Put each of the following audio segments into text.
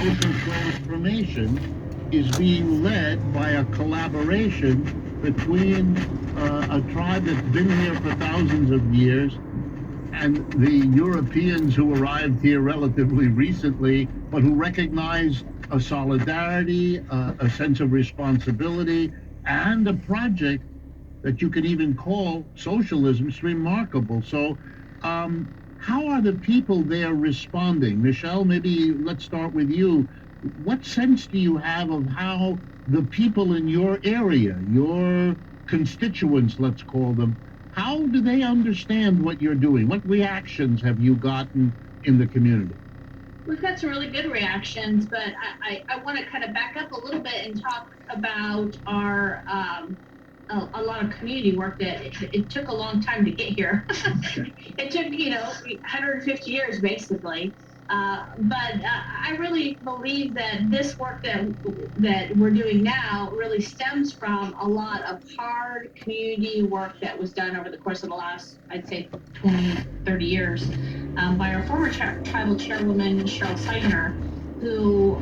social transformation is being led by a collaboration between a tribe that's been here for thousands of years and the Europeans who arrived here relatively recently, but who recognize a solidarity, a sense of responsibility, and a project that you can even call socialism is remarkable. So, how are the people there responding? Michelle, maybe let's start with you. What sense do you have of how the people in your area, your constituents, let's call them, how do they understand what you're doing? What reactions have you gotten in the community? We've had some really good reactions, but I want to kind of back up a little bit and talk about our a lot of community work that it took a long time to get here. It took 150 years basically. But I really believe that this work that we're doing now really stems from a lot of hard community work that was done over the course of the last, I'd say, 20, 30 years by our former tribal chairwoman, Cheryl Seidner, who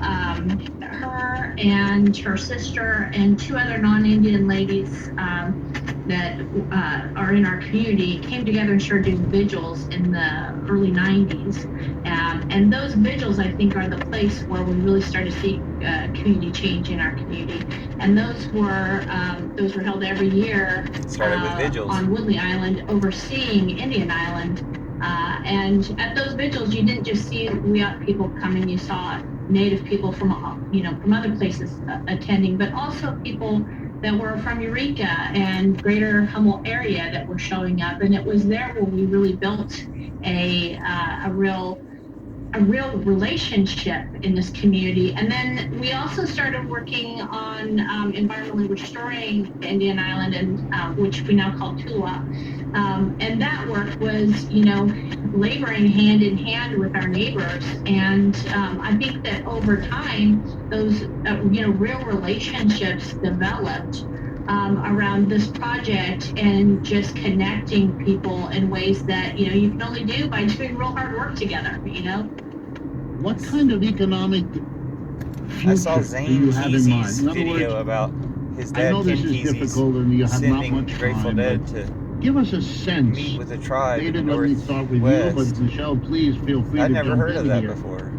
her and her sister and two other non-Indian ladies that are in our community came together and started doing vigils in the early 90s. And those vigils, I think, are the place where we really started to see community change in our community. And those were held every year on Woodley Island, overseeing Indian Island. And at those vigils, you didn't just see Wiyot people coming; you saw Native people from other places attending, but also people that were from Eureka and Greater Humboldt area that were showing up. And it was there where we really built a real relationship in this community. And then we also started working on environmentally restoring Indian Island, and which we now call Tula. And that work was, laboring hand in hand with our neighbors. And I think that over time, those, real relationships developed around this project, and just connecting people in ways that, you can only do by doing real hard work together, What kind of economic future do you have in mind? In other words, about his dad, I know this is difficult and you have not much time, but give us a sense. Meet with a tribe. David, let me start with you, but Michelle, please feel free to jump in here. I'd never heard of that before.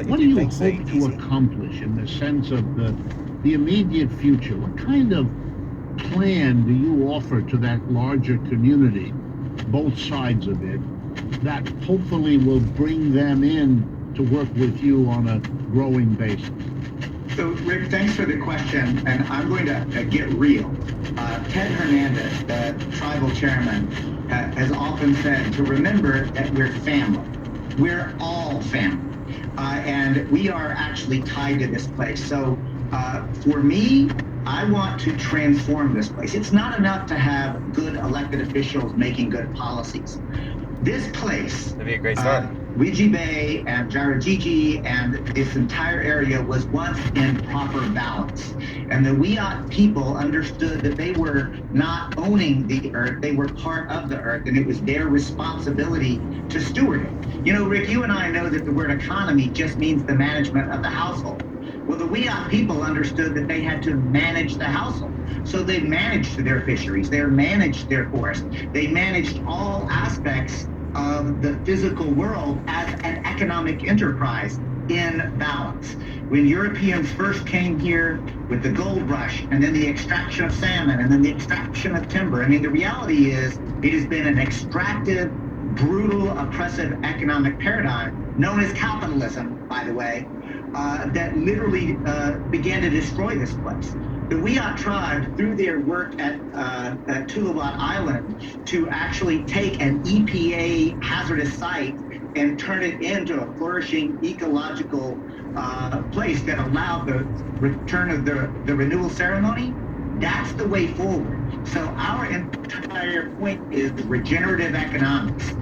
What do you hope to accomplish in the sense of the immediate future? What kind of plan do you offer to that larger community, both sides of it, that hopefully will bring them in to work with you on a growing basis? So, Rick, thanks for the question, and I'm going to get real. Ted Hernandez, the tribal chairman, has often said to remember that we're family. We're all family. And we are actually tied to this place. So, for me, I want to transform this place. It's not enough to have good elected officials making good policies. This place, that'd be a great start. Ouija Bay and Jarajiji and this entire area was once in proper balance. And the Wiyot people understood that they were not owning the earth, they were part of the earth, and it was their responsibility to steward it. Rick, you and I know that the word economy just means the management of the household. Well, the Wiyot people understood that they had to manage the household. So they managed their fisheries, they managed their forests, they managed all aspects of the physical world as an economic enterprise in balance. When Europeans first came here with the gold rush, and then the extraction of salmon, and then the extraction of timber, the reality is it has been an extractive, brutal, oppressive economic paradigm, known as capitalism, by the way, that literally began to destroy this place. The Wiyot tribe, through their work at Tuluwat Island, to actually take an EPA hazardous site and turn it into a flourishing ecological place that allowed the return of the renewal ceremony, that's the way forward. So our entire point is regenerative economics.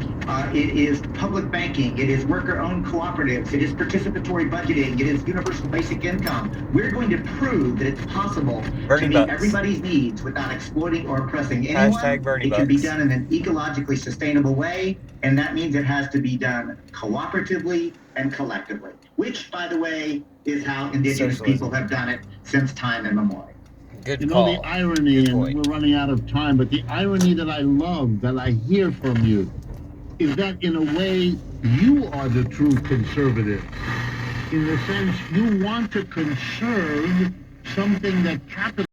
It is public banking. It is worker-owned cooperatives. It is participatory budgeting. It is universal basic income. We're going to prove that it's possible Bernie to meet Bucks. everybody's needs without exploiting or oppressing anyone. Hashtag Bernie It can be Bucks. done in an ecologically sustainable way, and that means it has to be done cooperatively and collectively, which, by the way, is how indigenous Socialism. people have done it since time immemorial. Good You know, call. the irony, Good and point. we're running out of time, but the irony that I love, that I hear from you, is that in a way, you are the true conservative. In the sense, you want to conserve something that capitalism